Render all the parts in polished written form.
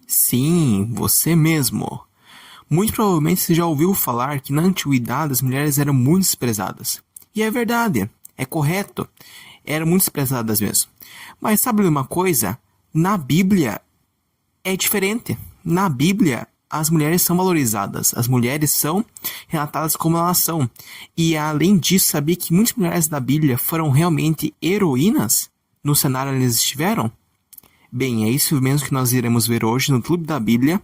Sim, você mesmo. Muito provavelmente você já ouviu falar que na antiguidade as mulheres eram muito desprezadas. E é verdade, é correto. Eram muito desprezadas mesmo. Mas sabe de uma coisa? Na Bíblia é diferente. Na Bíblia, as mulheres são valorizadas. As mulheres são relatadas como elas são. E além disso, sabia que muitas mulheres da Bíblia foram realmente heroínas no cenário onde eles estiveram? Bem, é isso mesmo que nós iremos ver hoje no Clube da Bíblia.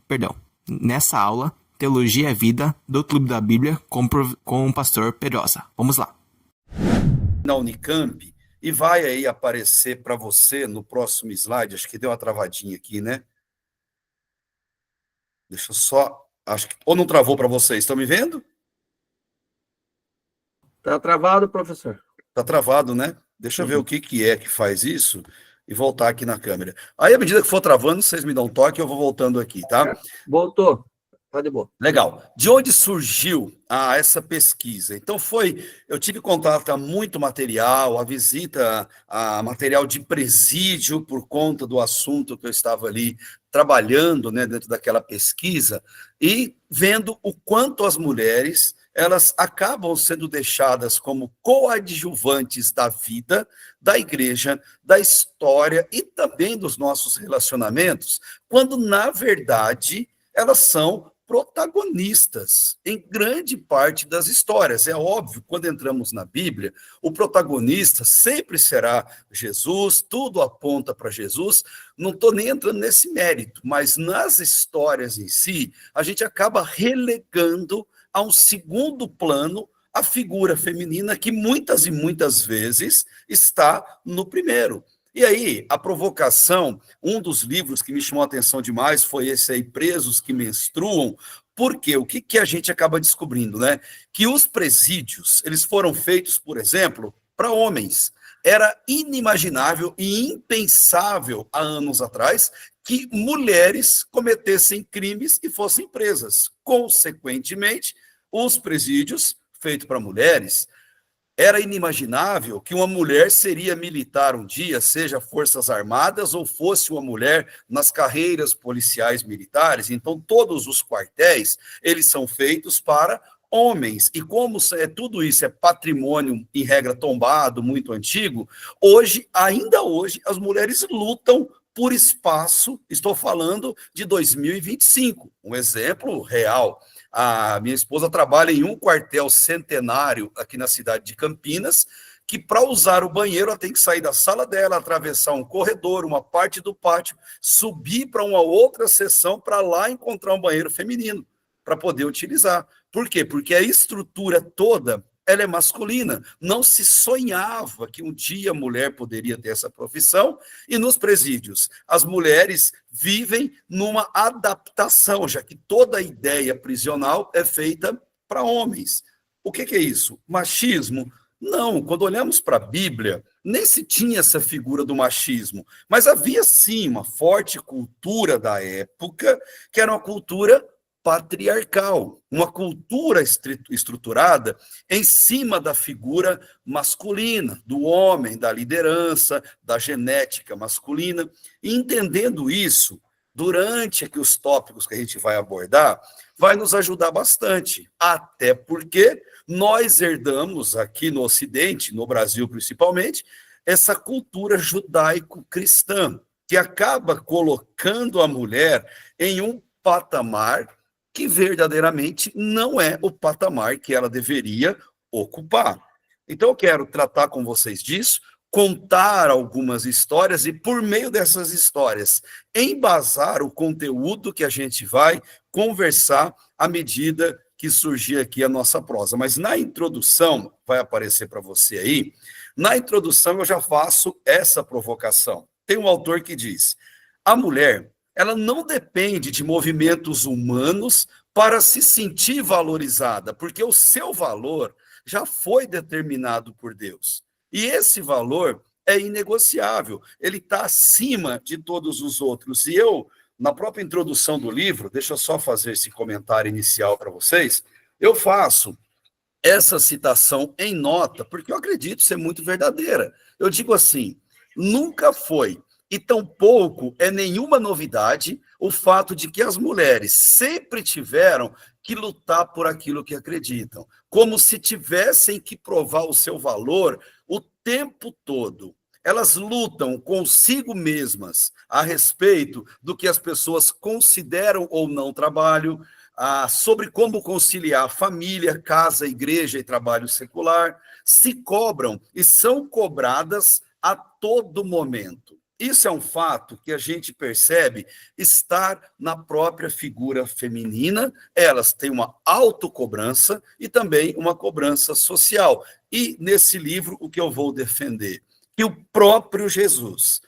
Perdão, nessa aula, Teologia e Vida do Clube da Bíblia com o pastor Pedrosa. Vamos lá. Na Unicamp, e vai aí aparecer para você no próximo slide, acho que deu uma travadinha aqui, né? Deixa eu só, acho que, ou não travou para vocês, estão me vendo? Tá travado, professor? Tá travado, né? Deixa eu ver o que é que faz isso e voltar aqui na câmera. Aí, à medida que for travando, vocês me dão um toque, eu vou voltando aqui, tá? Voltou. Tá de boa. Legal. De onde surgiu essa pesquisa? Então, eu tive contato a muito material, a visita a material de presídio, por conta do assunto que eu estava ali trabalhando, né, dentro daquela pesquisa, e vendo o quanto as mulheres elas acabam sendo deixadas como coadjuvantes da vida, da igreja, da história e também dos nossos relacionamentos, quando, na verdade, elas são protagonistas em grande parte das histórias. É óbvio, quando entramos na Bíblia, o protagonista sempre será Jesus, tudo aponta para Jesus. Não estou nem entrando nesse mérito, mas nas histórias em si, a gente acaba relegando a um segundo plano a figura feminina que muitas e muitas vezes está no primeiro. E aí, a provocação, um dos livros que me chamou a atenção demais foi esse aí, Presos que Menstruam, porque o que a gente acaba descobrindo, né? Que os presídios, eles foram feitos, por exemplo, para homens. Era inimaginável e impensável há anos atrás que mulheres cometessem crimes e fossem presas. Consequentemente, os presídios feitos para mulheres, era inimaginável que uma mulher seria militar um dia, seja Forças Armadas ou fosse uma mulher nas carreiras policiais militares. Então, todos os quartéis, eles são feitos para homens. E como tudo isso é patrimônio, em regra, tombado, muito antigo, hoje, ainda hoje, as mulheres lutam por espaço. Estou falando de 2025, um exemplo real. A minha esposa trabalha em um quartel centenário aqui na cidade de Campinas, que para usar o banheiro ela tem que sair da sala dela, atravessar um corredor, uma parte do pátio, subir para uma outra seção para lá encontrar um banheiro feminino para poder utilizar. Por quê? Porque a estrutura toda ela é masculina. Não se sonhava que um dia a mulher poderia ter essa profissão, e nos presídios as mulheres vivem numa adaptação, já que toda a ideia prisional é feita para homens. O que é isso? Machismo? Não, quando olhamos para a Bíblia, nem se tinha essa figura do machismo, mas havia sim uma forte cultura da época, que era uma cultura patriarcal, uma cultura estruturada em cima da figura masculina, do homem, da liderança, da genética masculina. E entendendo isso, durante aqui os tópicos que a gente vai abordar, vai nos ajudar bastante, até porque nós herdamos aqui no Ocidente, no Brasil principalmente, essa cultura judaico-cristã, que acaba colocando a mulher em um patamar que verdadeiramente não é o patamar que ela deveria ocupar. Então, eu quero tratar com vocês disso, contar algumas histórias e, por meio dessas histórias, embasar o conteúdo que a gente vai conversar à medida que surgir aqui a nossa prosa. Mas na introdução, vai aparecer para você aí, na introdução eu já faço essa provocação. Tem um autor que diz: a mulher, ela não depende de movimentos humanos para se sentir valorizada, porque o seu valor já foi determinado por Deus. E esse valor é inegociável, ele está acima de todos os outros. E eu, na própria introdução do livro, deixa eu só fazer esse comentário inicial para vocês, eu faço essa citação em nota, porque eu acredito ser muito verdadeira. Eu digo assim: nunca foi E tampouco é nenhuma novidade o fato de que as mulheres sempre tiveram que lutar por aquilo que acreditam, como se tivessem que provar o seu valor o tempo todo. Elas lutam consigo mesmas a respeito do que as pessoas consideram ou não trabalho, sobre como conciliar família, casa, igreja e trabalho secular, se cobram e são cobradas a todo momento. Isso é um fato que a gente percebe estar na própria figura feminina. Elas têm uma autocobrança e também uma cobrança social. E nesse livro, o que eu vou defender? Que o próprio Jesus,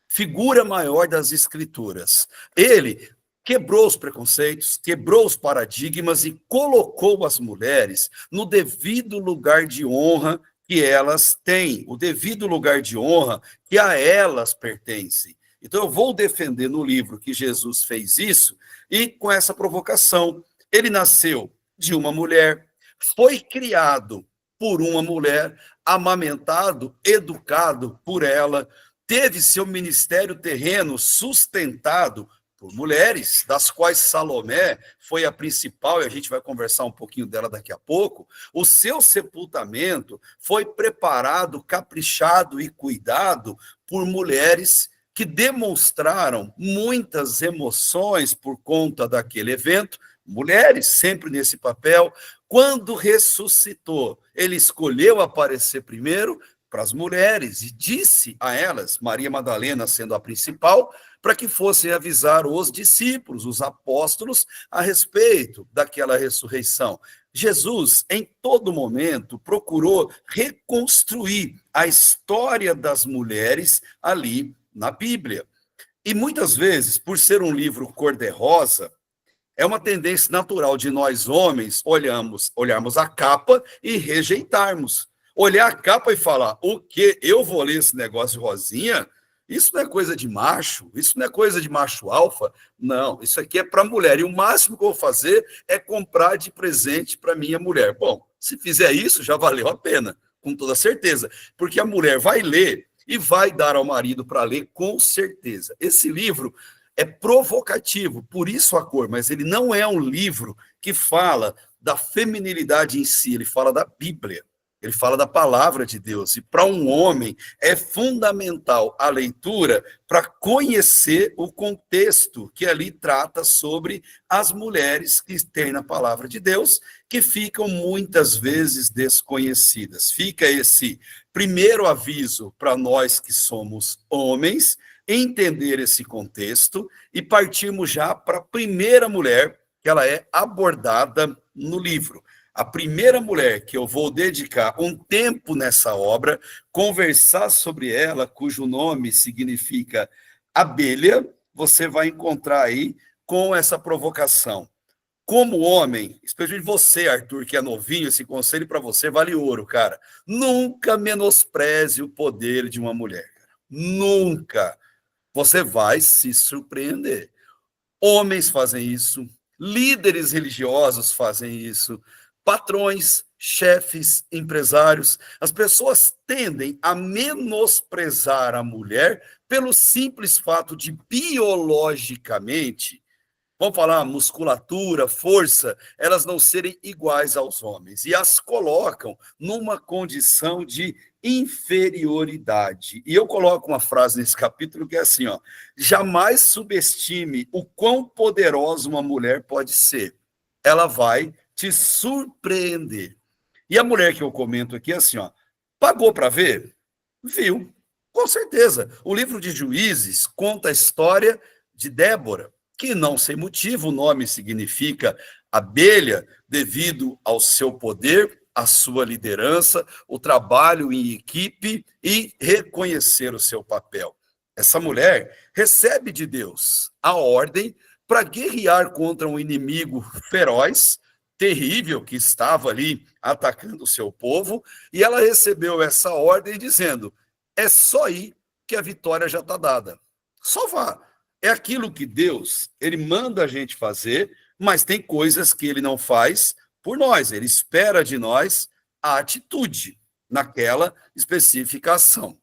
figura maior das Escrituras, ele quebrou os preconceitos, quebrou os paradigmas e colocou as mulheres no devido lugar de honra que elas têm, o devido lugar de honra que a elas pertence. Então, eu vou defender no livro que Jesus fez isso, e com essa provocação. Ele nasceu de uma mulher, foi criado por uma mulher, amamentado, educado por ela, teve seu ministério terreno sustentado por mulheres, das quais Salomé foi a principal, e a gente vai conversar um pouquinho dela daqui a pouco. O seu sepultamento foi preparado, caprichado e cuidado por mulheres que demonstraram muitas emoções por conta daquele evento, mulheres sempre nesse papel. Quando ressuscitou, ele escolheu aparecer primeiro para as mulheres e disse a elas, Maria Madalena sendo a principal, para que fossem avisar os discípulos, os apóstolos, a respeito daquela ressurreição. Jesus, em todo momento, procurou reconstruir a história das mulheres ali na Bíblia. E muitas vezes, por ser um livro cor-de-rosa, é uma tendência natural de nós homens olharmos a capa e rejeitarmos. Olhar a capa e falar, o quê? Eu vou ler esse negócio de rosinha? Isso não é coisa de macho? Isso não é coisa de macho alfa? Não, isso aqui é para mulher. E o máximo que eu vou fazer é comprar de presente para minha mulher. Bom, se fizer isso, já valeu a pena, com toda certeza. Porque a mulher vai ler e vai dar ao marido para ler, com certeza. Esse livro é provocativo, por isso a cor, mas ele não é um livro que fala da feminilidade em si, ele fala da Bíblia, ele fala da palavra de Deus. E para um homem é fundamental a leitura para conhecer o contexto que ali trata sobre as mulheres que tem na palavra de Deus, que ficam muitas vezes desconhecidas. Fica esse primeiro aviso para nós que somos homens, entender esse contexto e partirmos já para a primeira mulher que ela é abordada no livro. A primeira mulher que eu vou dedicar um tempo nessa obra, conversar sobre ela, cujo nome significa abelha, você vai encontrar aí com essa provocação. Como homem, especialmente você, Arthur, que é novinho, esse conselho para você vale ouro, cara. Nunca menospreze o poder de uma mulher. Cara. Nunca. Você vai se surpreender. Homens fazem isso, líderes religiosos fazem isso, patrões, chefes, empresários. As pessoas tendem a menosprezar a mulher pelo simples fato de, biologicamente, vamos falar, musculatura, força, elas não serem iguais aos homens. E as colocam numa condição de inferioridade. E eu coloco uma frase nesse capítulo que é assim, ó: jamais subestime o quão poderosa uma mulher pode ser. Ela vai te surpreender. E a mulher que eu comento aqui é assim, ó: pagou para ver? Viu. Com certeza. O livro de Juízes conta a história de Débora, que não sem motivo, o nome significa abelha, devido ao seu poder, a sua liderança, o trabalho em equipe e reconhecer o seu papel. Essa mulher recebe de Deus a ordem para guerrear contra um inimigo feroz, terrível, que estava ali atacando o seu povo, e ela recebeu essa ordem dizendo: é só ir que a vitória já está dada. Só vá. É aquilo que Deus, ele manda a gente fazer, mas tem coisas que ele não faz por nós. Ele espera de nós a atitude naquela especificação.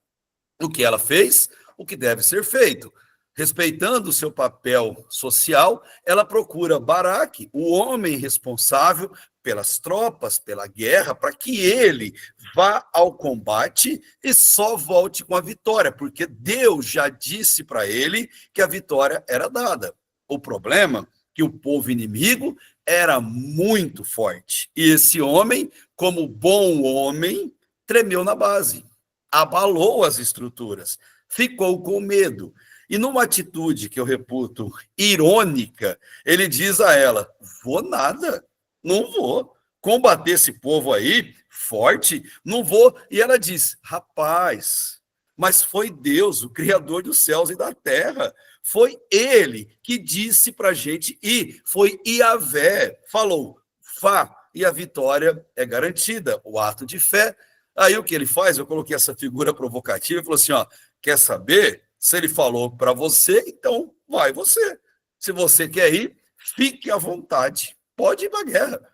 O que ela fez? o que deve ser feito. Respeitando o seu papel social, ela procura Baraque, o homem responsável pelas tropas, pela guerra, para que ele vá ao combate e só volte com a vitória, porque Deus já disse para ele que a vitória era dada. O problema é que o povo inimigo era muito forte. E esse homem, como bom homem, tremeu na base, abalou as estruturas, ficou com medo. E numa atitude que eu reputo irônica, ele diz a ela: vou nada, não vou combater esse povo aí, forte, não vou. E ela diz: rapaz, mas foi Deus, o Criador dos céus e da terra. Foi ele que disse para a gente ir, foi Iavé, falou, vá, e a vitória é garantida, o ato de fé. Aí o que ele faz? Eu coloquei essa figura provocativa e falou assim: ó, quer saber? Se ele falou para você, então vai você. Se você quer ir, fique à vontade, pode ir para a guerra.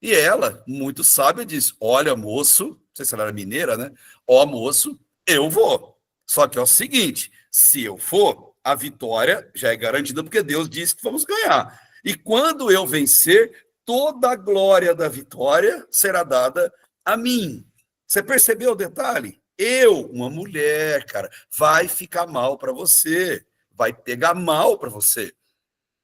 E ela, muito sábia, diz: olha, moço, não sei se ela era mineira, né? Ó, moço, eu vou. Só que é o seguinte: se eu for, a vitória já é garantida, porque Deus disse que vamos ganhar. E quando eu vencer, toda a glória da vitória será dada a mim. Você percebeu o detalhe? Eu, uma mulher, cara, vai ficar mal para você, vai pegar mal para você.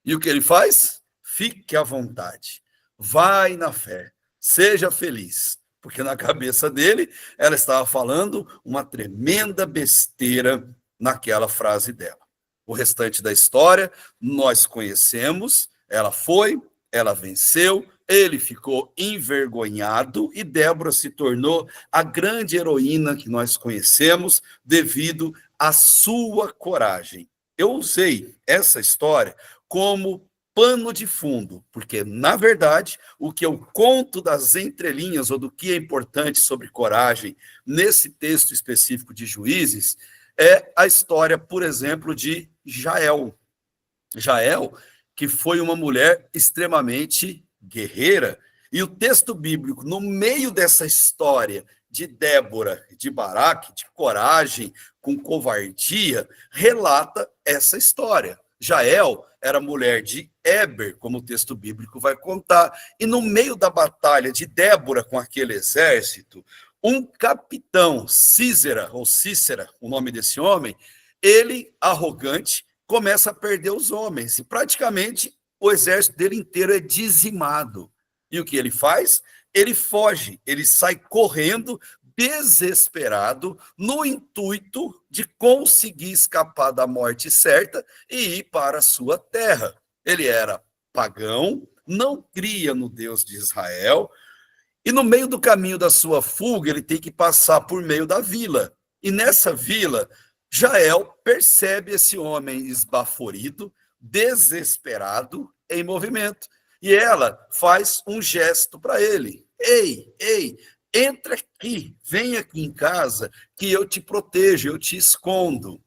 E o que ele faz? Fique à vontade, vai na fé, seja feliz. Porque na cabeça dele, ela estava falando uma tremenda besteira naquela frase dela. O restante da história nós conhecemos, ela foi, ela venceu, ele ficou envergonhado e Débora se tornou a grande heroína que nós conhecemos devido à sua coragem. Eu usei essa história como pano de fundo, porque, na verdade, o que eu conto das entrelinhas ou do que é importante sobre coragem nesse texto específico de Juízes é a história, por exemplo, de Jael. Jael, que foi uma mulher extremamente guerreira, e o texto bíblico, no meio dessa história de Débora, de Baraque, de coragem com covardia, relata essa história. Jael era mulher de Éber, como o texto bíblico vai contar, e no meio da batalha de Débora com aquele exército, um capitão, Císera, ou Cícera, o nome desse homem, ele, arrogante, começa a perder os homens, e praticamente o exército dele inteiro é dizimado. E o que ele faz? Ele foge, ele sai correndo, desesperado, no intuito de conseguir escapar da morte certa e ir para a sua terra. Ele era pagão, não cria no Deus de Israel, e no meio do caminho da sua fuga, ele tem que passar por meio da vila. E nessa vila, Jael percebe esse homem esbaforido, desesperado, em movimento. E ela faz um gesto para ele. Ei, entra aqui, vem aqui em casa, que eu te protejo, eu te escondo.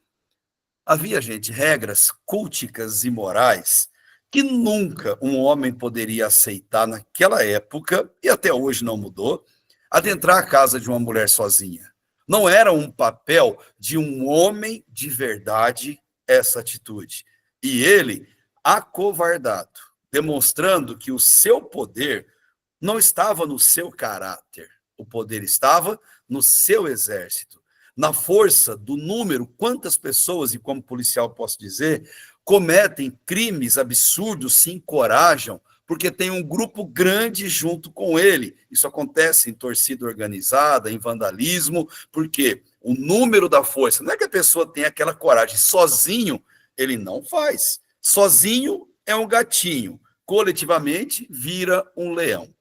Havia, gente, regras culticas e morais que nunca um homem poderia aceitar naquela época, e até hoje não mudou, adentrar a casa de uma mulher sozinha. Não era um papel de um homem de verdade essa atitude. E ele, acovardado, demonstrando que o seu poder não estava no seu caráter, o poder estava no seu exército, na força do número, quantas pessoas, e como policial posso dizer, cometem crimes absurdos, se encorajam, porque tem um grupo grande junto com ele. Isso acontece em torcida organizada, em vandalismo, porque o número da força, não é que a pessoa tenha aquela coragem, sozinho ele não faz. Sozinho é um gatinho, coletivamente vira um leão.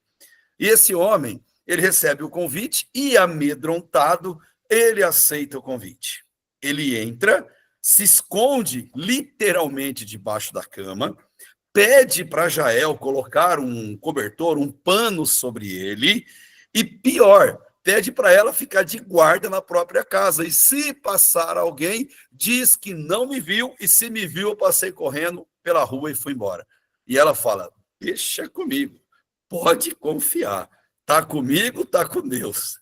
E esse homem, ele recebe o convite e, amedrontado, ele aceita o convite. Ele entra, se esconde literalmente debaixo da cama, pede para Jael colocar um cobertor, um pano sobre ele, e pior, pede para ela ficar de guarda na própria casa. E se passar alguém, diz que não me viu, e se me viu, eu passei correndo pela rua e fui embora. E ela fala: deixa comigo, pode confiar, tá comigo, tá com Deus.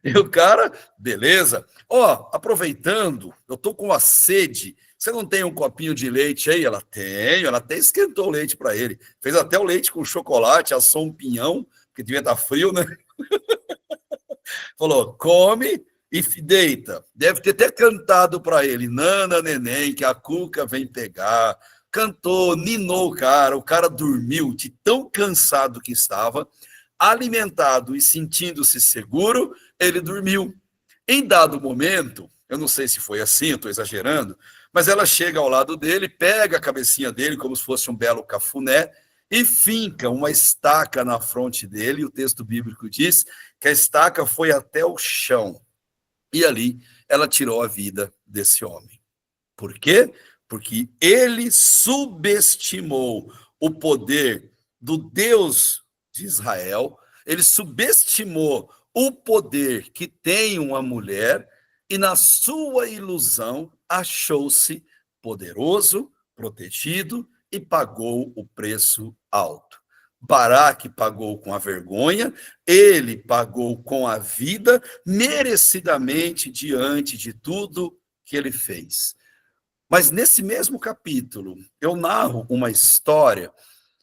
E o cara, beleza. Ó, aproveitando, eu tô com a sede. Você não tem um copinho de leite aí? Ela tem, ela até esquentou o leite para ele. Fez até o leite com chocolate, assou um pinhão, porque devia estar frio, né? Falou, come e deita. Deve ter até cantado para ele, Nana, neném, que a Cuca vem pegar. Cantou, ninou o cara dormiu de tão cansado que estava, alimentado e sentindo-se seguro, ele dormiu. Em dado momento, eu não sei se foi assim, eu estou exagerando, mas ela chega ao lado dele, pega a cabecinha dele como se fosse um belo cafuné e finca uma estaca na fronte dele. O texto bíblico diz que a estaca foi até o chão. E ali ela tirou a vida desse homem. Por quê? Porque ele subestimou o poder do Deus de Israel, ele subestimou o poder que tem uma mulher e, na sua ilusão, achou-se poderoso, protegido e pagou o preço alto. Baraque pagou com a vergonha, ele pagou com a vida, merecidamente diante de tudo que ele fez. Mas nesse mesmo capítulo, eu narro uma história,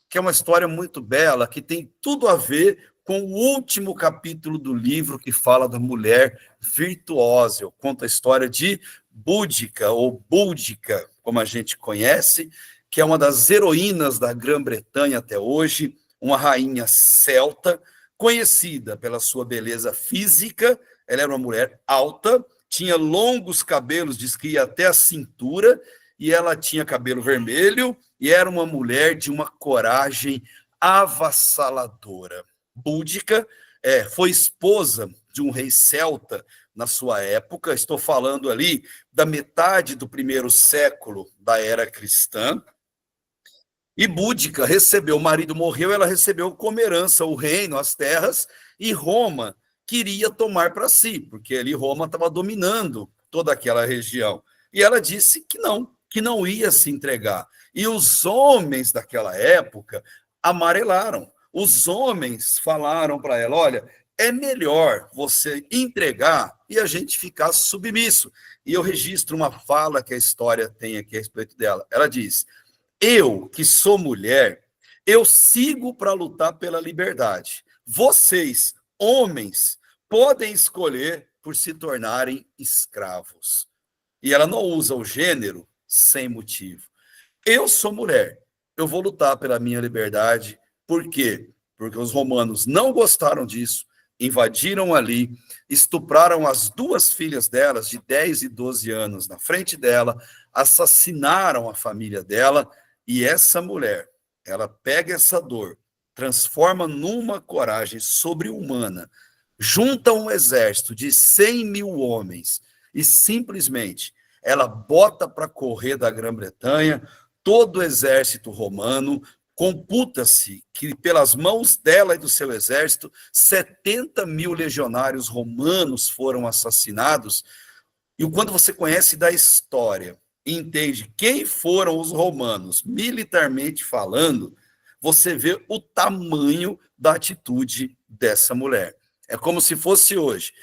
que é uma história muito bela, que tem tudo a ver com o último capítulo do livro, que fala da mulher virtuosa. Eu conto a história de Búdica, ou Búdica, como a gente conhece, que é uma das heroínas da Grã-Bretanha até hoje, uma rainha celta, conhecida pela sua beleza física. Ela era uma mulher alta, tinha longos cabelos, diz que ia até a cintura, e ela tinha cabelo vermelho, e era uma mulher de uma coragem avassaladora. Búdica foi esposa de um rei celta na sua época, estou falando ali da metade do primeiro século da era cristã, e Búdica recebeu, o marido morreu, ela recebeu como herança o reino, as terras, e Roma queria tomar para si, porque ali Roma estava dominando toda aquela região. E ela disse que não ia se entregar. E os homens daquela época amarelaram. Os homens falaram para ela, olha, é melhor você entregar e a gente ficar submisso. E eu registro uma fala que a história tem aqui a respeito dela. Ela diz, eu, que sou mulher, eu sigo para lutar pela liberdade. Vocês, homens, podem escolher por se tornarem escravos. E ela não usa o gênero sem motivo. Eu sou mulher, eu vou lutar pela minha liberdade. Por quê? Porque os romanos não gostaram disso, invadiram ali, estupraram as duas filhas delas, de 10 e 12 anos, na frente dela, assassinaram a família dela, e essa mulher, ela pega essa dor, transforma numa coragem sobre-humana, junta um exército de 100 mil homens e simplesmente ela bota para correr da Grã-Bretanha todo o exército romano. Computa-se que pelas mãos dela e do seu exército, 70 mil legionários romanos foram assassinados. E quando você conhece da história e entende quem foram os romanos, militarmente falando, você vê o tamanho da atitude dessa mulher. É como se fosse hoje.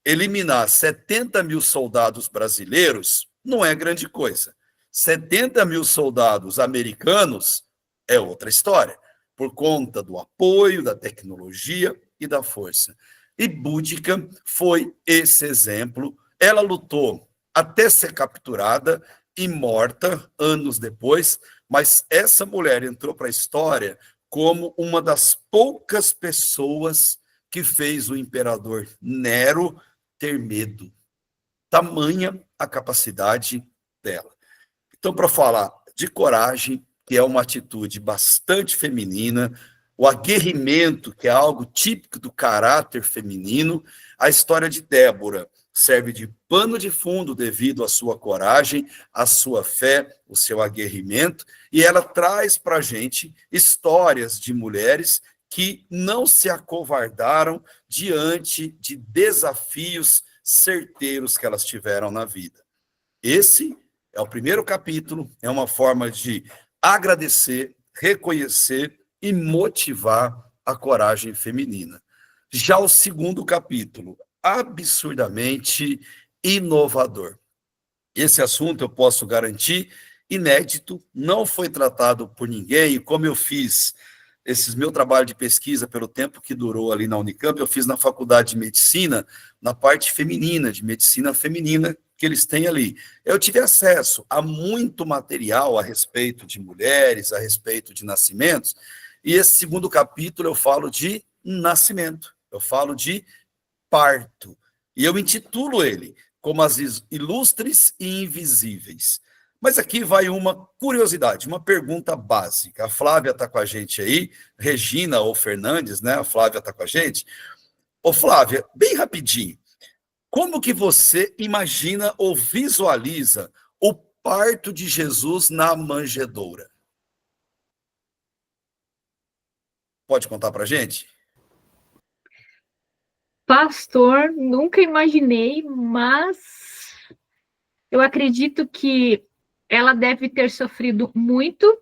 Eliminar 70 mil soldados brasileiros não é grande coisa. 70 mil soldados americanos é outra história, por conta do apoio, da tecnologia e da força. E Búdica foi esse exemplo. Ela lutou até ser capturada e morta anos depois, mas essa mulher entrou para a história como uma das poucas pessoas que fez o imperador Nero ter medo. Tamanha a capacidade dela. Então, para falar de coragem, que é uma atitude bastante feminina, o aguerrimento, que é algo típico do caráter feminino, a história de Débora serve de pano de fundo devido à sua coragem, à sua fé, o seu aguerrimento, e ela traz para a gente histórias de mulheres que não se acovardaram diante de desafios certeiros que elas tiveram na vida. Esse é o primeiro capítulo, é uma forma de agradecer, reconhecer e motivar a coragem feminina. Já o segundo capítulo, absurdamente inovador. Esse assunto, eu posso garantir, inédito, não foi tratado por ninguém, e como eu fiz esse meu trabalho de pesquisa pelo tempo que durou ali na Unicamp, eu fiz na Faculdade de Medicina, na parte feminina, de medicina feminina, que eles têm ali. Eu tive acesso a muito material a respeito de mulheres, a respeito de nascimentos, e esse segundo capítulo eu falo de nascimento, eu falo de parto, e eu intitulo ele como as ilustres e invisíveis. Mas aqui vai uma curiosidade, uma pergunta básica. A Flávia está com a gente aí, Regina ou Fernandes, né? A Flávia está com a gente. Ô, Flávia, bem rapidinho, como que você imagina ou visualiza o parto de Jesus na manjedoura? Pode contar para a gente? Pastor, nunca imaginei, mas eu acredito que ela deve ter sofrido muito,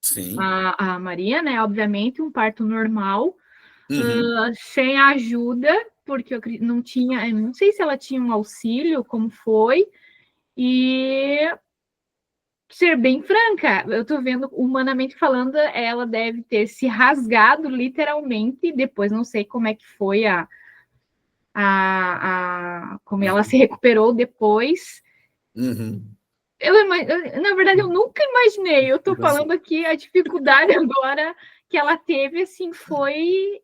Sim. a Maria, né? Obviamente, um parto normal, Uhum. sem ajuda, porque eu não tinha, eu não sei se ela tinha um auxílio, como foi, e ser bem franca, eu tô vendo, humanamente falando, ela deve ter se rasgado literalmente, depois não sei como é que foi como ela se recuperou depois. Uhum. Na verdade, eu nunca imaginei. Eu tô falando aqui a dificuldade agora que ela teve, assim, foi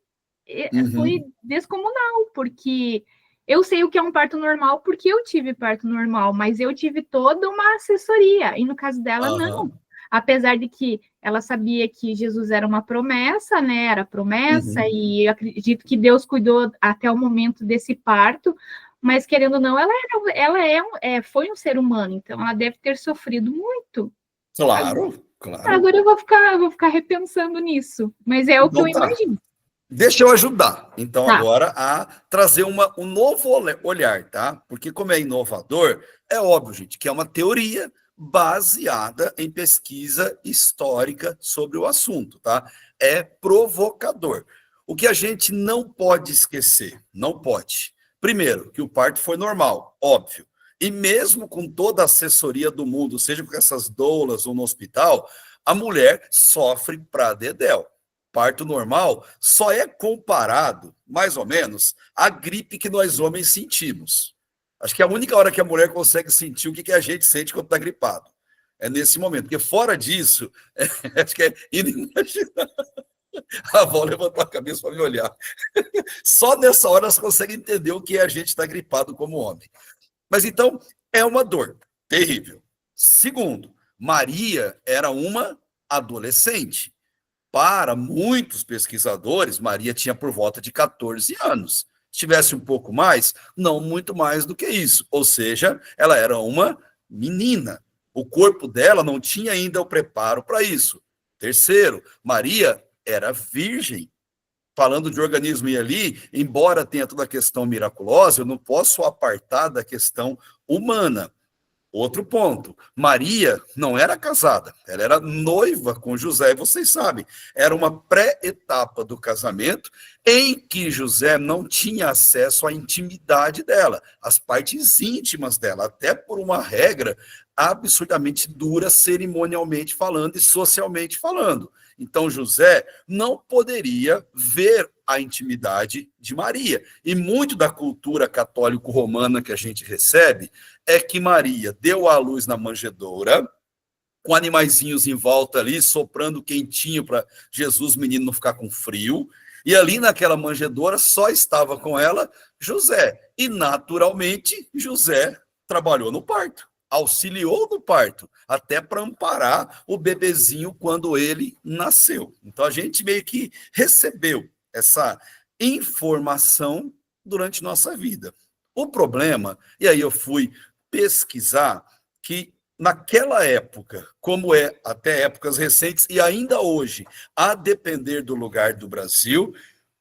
Uhum. descomunal, porque eu sei o que é um parto normal, porque eu tive parto normal, mas eu tive toda uma assessoria, e no caso dela, não. Aham. Apesar de que ela sabia que Jesus era uma promessa, né? Era promessa, Uhum. e eu acredito que Deus cuidou até o momento desse parto, mas querendo ou não, foi um ser humano, então ela deve ter sofrido muito. Claro, claro. Agora eu vou ficar repensando nisso, mas é o que eu Então tá. imagino. Deixa eu ajudar, então, Tá. agora a trazer um novo olhar, tá? Porque, como é inovador, é óbvio, gente, que é uma teoria baseada em pesquisa histórica sobre o assunto, tá? É provocador. O que a gente não pode esquecer, não pode. Primeiro, que o parto foi normal, óbvio. E mesmo com toda a assessoria do mundo, seja com essas doulas ou no hospital, a mulher sofre pra dedéu. Parto normal só é comparado, mais ou menos, à gripe que nós homens sentimos. Acho que é a única hora que a mulher consegue sentir o que a gente sente quando está gripado. É nesse momento, porque fora disso, acho que é inimaginável. A avó levantou a cabeça para me olhar. Só nessa hora elas conseguem entender o que a gente está gripado como homem. Mas então, é uma dor terrível. Segundo, Maria era uma adolescente. Para muitos pesquisadores, Maria tinha por volta de 14 anos. Se tivesse um pouco mais, não muito mais do que isso. Ou seja, ela era uma menina. O corpo dela não tinha ainda o preparo para isso. Terceiro, Maria era virgem. Falando de organismo e ali, embora tenha toda a questão miraculosa, eu não posso apartar da questão humana. Outro ponto, Maria não era casada, ela era noiva com José, e vocês sabem, era uma pré-etapa do casamento em que José não tinha acesso à intimidade dela, às partes íntimas dela, até por uma regra absurdamente dura, cerimonialmente falando e socialmente falando. Então, José não poderia ver a intimidade de Maria. E muito da cultura católico-romana que a gente recebe é que Maria deu à luz na manjedoura, com animaizinhos em volta ali, soprando quentinho para Jesus, menino, não ficar com frio. E ali naquela manjedoura só estava com ela José. E, naturalmente, José trabalhou no parto, auxiliou no parto, até para amparar o bebezinho quando ele nasceu. Então, a gente meio que recebeu essa informação durante nossa vida. O problema, e aí eu fui pesquisar, que naquela época, como é até épocas recentes e ainda hoje, a depender do lugar do Brasil,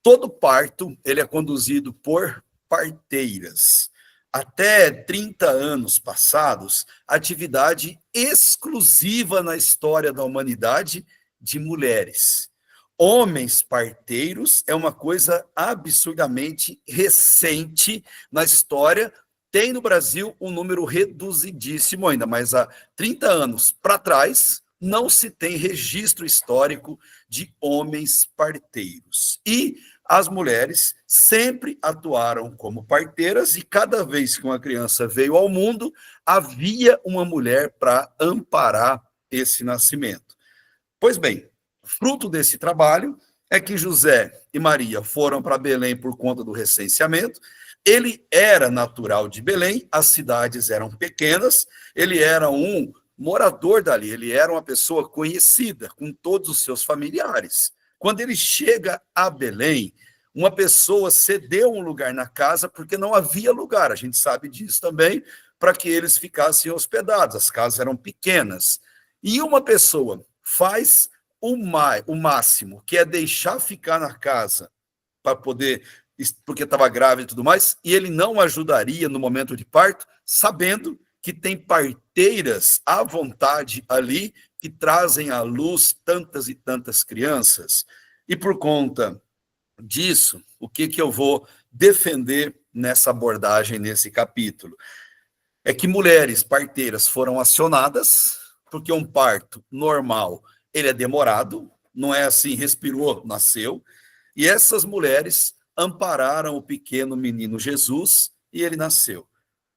todo parto ele é conduzido por parteiras. Até 30 anos passados, atividade exclusiva na história da humanidade de mulheres. homens parteiros é uma coisa absurdamente recente na história. Tem no Brasil um número reduzidíssimo ainda, mas há 30 anos para trás não se tem registro histórico de homens parteiros. E as mulheres sempre atuaram como parteiras, e cada vez que uma criança veio ao mundo, havia uma mulher para amparar esse nascimento. Pois bem, fruto desse trabalho é que José e Maria foram para Belém por conta do recenseamento. Ele era natural de Belém, as cidades eram pequenas, ele era um morador dali, ele era uma pessoa conhecida com todos os seus familiares. Quando ele chega a Belém, uma pessoa cedeu um lugar na casa porque não havia lugar, a gente sabe disso também, para que eles ficassem hospedados, as casas eram pequenas. E uma pessoa faz o máximo, que é deixar ficar na casa para poder, porque estava grávida e tudo mais, e ele não ajudaria no momento de parto, sabendo que tem parteiras à vontade ali que trazem à luz tantas e tantas crianças. E por conta disso, o que eu vou defender nessa abordagem, nesse capítulo? É que mulheres parteiras foram acionadas, porque um parto normal, ele é demorado, não é assim, respirou, nasceu, e essas mulheres ampararam o pequeno menino Jesus e ele nasceu.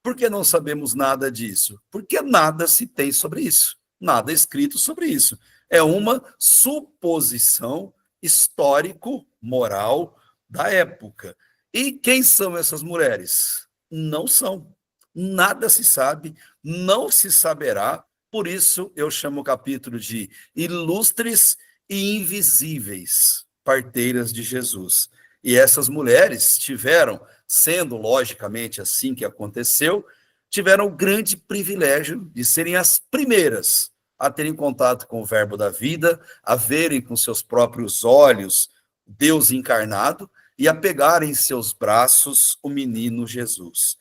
Por que não sabemos nada disso? Porque nada se tem sobre isso, nada escrito sobre isso. É uma suposição histórico-moral da época. E quem são essas mulheres? Não são. Nada se sabe, não se saberá. Por isso eu chamo o capítulo de Ilustres e Invisíveis Parteiras de Jesus. E essas mulheres tiveram, sendo logicamente assim que aconteceu, tiveram o grande privilégio de serem as primeiras a terem contato com o Verbo da vida, a verem com seus próprios olhos Deus encarnado e a pegarem em seus braços o menino Jesus.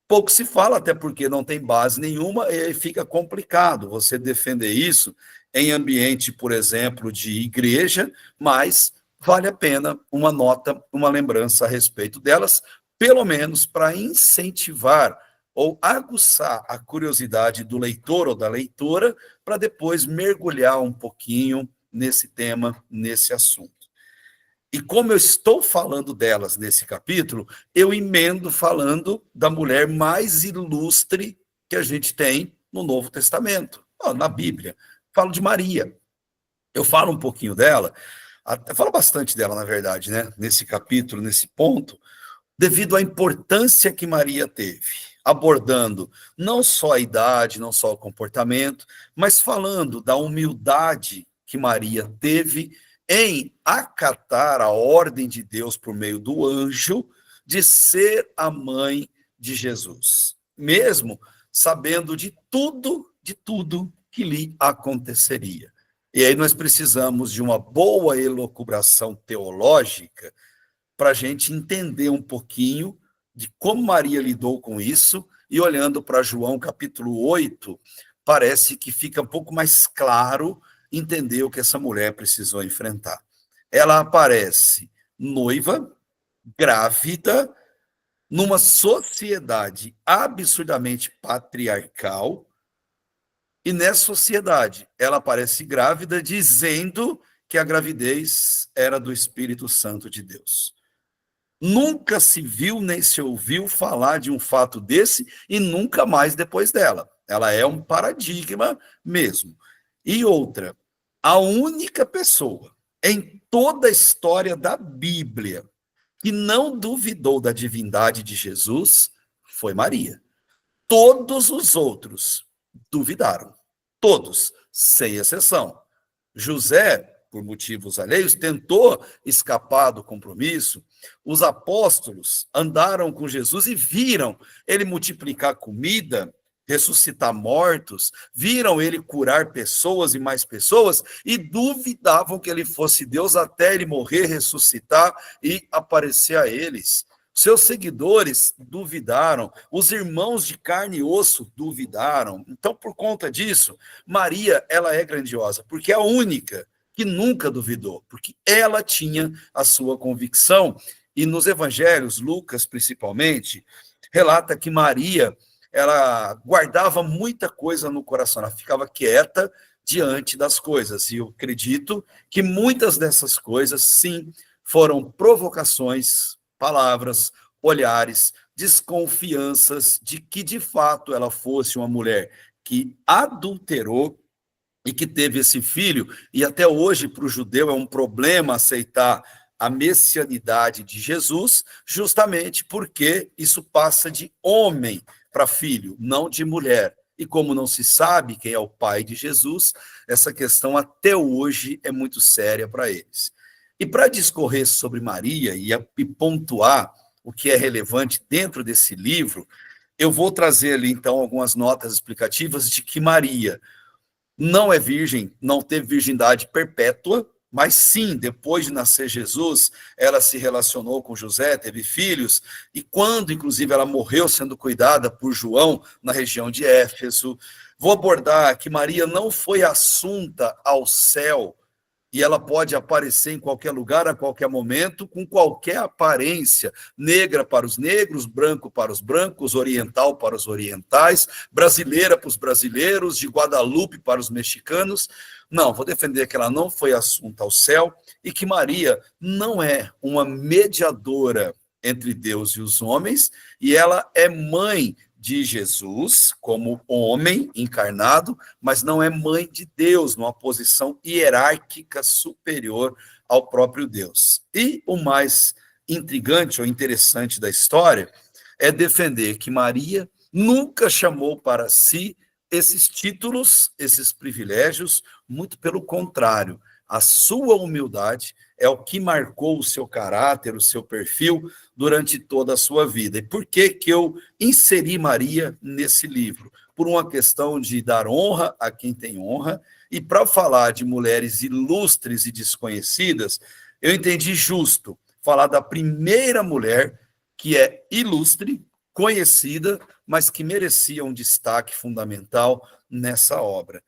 Pouco se fala, até porque não tem base nenhuma, e fica complicado você defender isso em ambiente, por exemplo, de igreja, mas vale a pena uma nota, uma lembrança a respeito delas, pelo menos para incentivar ou aguçar a curiosidade do leitor ou da leitora, para depois mergulhar um pouquinho nesse tema, nesse assunto. E como eu estou falando delas nesse capítulo, eu emendo falando da mulher mais ilustre que a gente tem no Novo Testamento, na Bíblia. Falo de Maria. Eu falo um pouquinho dela, eu falo bastante dela, na verdade, né? Nesse capítulo, nesse ponto, devido à importância que Maria teve, abordando não só a idade, não só o comportamento, mas falando da humildade que Maria teve em acatar a ordem de Deus por meio do anjo de ser a mãe de Jesus, mesmo sabendo de tudo que lhe aconteceria. E aí nós precisamos de uma boa elucubração teológica para a gente entender um pouquinho de como Maria lidou com isso, e olhando para João capítulo 8, parece que fica um pouco mais claro entender o que essa mulher precisou enfrentar. Ela aparece noiva, grávida, numa sociedade absurdamente patriarcal, e nessa sociedade ela aparece grávida dizendo que a gravidez era do Espírito Santo de Deus. Nunca se viu nem se ouviu falar de um fato desse, e nunca mais depois dela. Ela é um paradigma mesmo. E outra, a única pessoa em toda a história da Bíblia que não duvidou da divindade de Jesus foi Maria. Todos os outros duvidaram. Todos, sem exceção. José, por motivos alheios, tentou escapar do compromisso. Os apóstolos andaram com Jesus e viram ele multiplicar comida, ressuscitar mortos, viram ele curar pessoas e mais pessoas, e duvidavam que ele fosse Deus até ele morrer, ressuscitar e aparecer a eles. Seus seguidores duvidaram, os irmãos de carne e osso duvidaram. Então, por conta disso, Maria, ela é grandiosa, porque é a única que nunca duvidou, porque ela tinha a sua convicção. E nos evangelhos, Lucas principalmente, relata que Maria, ela guardava muita coisa no coração, ela ficava quieta diante das coisas. E eu acredito que muitas dessas coisas, sim, foram provocações, palavras, olhares, desconfianças de que, de fato, ela fosse uma mulher que adulterou e que teve esse filho. E até hoje, para o judeu, é um problema aceitar a messianidade de Jesus, justamente porque isso passa de homem para filho, não de mulher. E como não se sabe quem é o pai de Jesus, essa questão até hoje é muito séria para eles. E para discorrer sobre Maria e pontuar o que é relevante dentro desse livro, eu vou trazer ali, então, algumas notas explicativas de que Maria não é virgem, não teve virgindade perpétua, mas sim, depois de nascer Jesus, ela se relacionou com José, teve filhos, e quando, inclusive, ela morreu sendo cuidada por João, na região de Éfeso. Vou abordar que Maria não foi assunta ao céu, e ela pode aparecer em qualquer lugar, a qualquer momento, com qualquer aparência, negra para os negros, branco para os brancos, oriental para os orientais, brasileira para os brasileiros, de Guadalupe para os mexicanos. Não, vou defender que ela não foi assunta ao céu e que Maria não é uma mediadora entre Deus e os homens, e ela é mãe de Jesus, como homem encarnado, mas não é mãe de Deus, numa posição hierárquica superior ao próprio Deus. E o mais intrigante ou interessante da história é defender que Maria nunca chamou para si esses títulos, esses privilégios, muito pelo contrário, a sua humildade é o que marcou o seu caráter, o seu perfil durante toda a sua vida. E por que que eu inseri Maria nesse livro? Por uma questão de dar honra a quem tem honra, e para falar de mulheres ilustres e desconhecidas, eu entendi justo falar da primeira mulher que é ilustre, conhecida, mas que merecia um destaque fundamental nessa obra.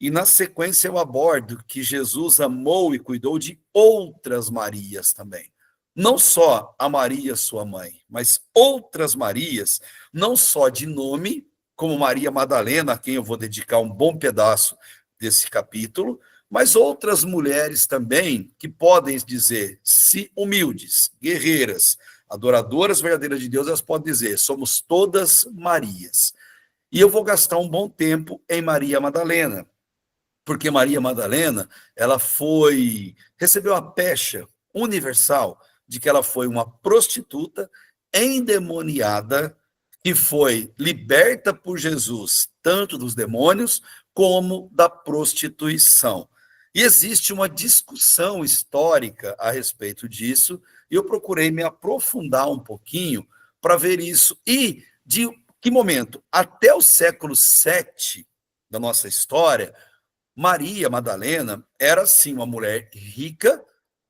E na sequência eu abordo que Jesus amou e cuidou de outras Marias também. Não só a Maria, sua mãe, mas outras Marias, não só de nome, como Maria Madalena, a quem eu vou dedicar um bom pedaço desse capítulo, mas outras mulheres também que podem dizer, se humildes, guerreiras, adoradoras verdadeiras de Deus, elas podem dizer, somos todas Marias. E eu vou gastar um bom tempo em Maria Madalena, porque Maria Madalena, ela recebeu a pecha universal de que ela foi uma prostituta endemoniada que foi liberta por Jesus, tanto dos demônios como da prostituição. E existe uma discussão histórica a respeito disso, e eu procurei me aprofundar um pouquinho para ver isso. E de que momento? Até o século VII da nossa história, Maria Madalena era, sim, uma mulher rica,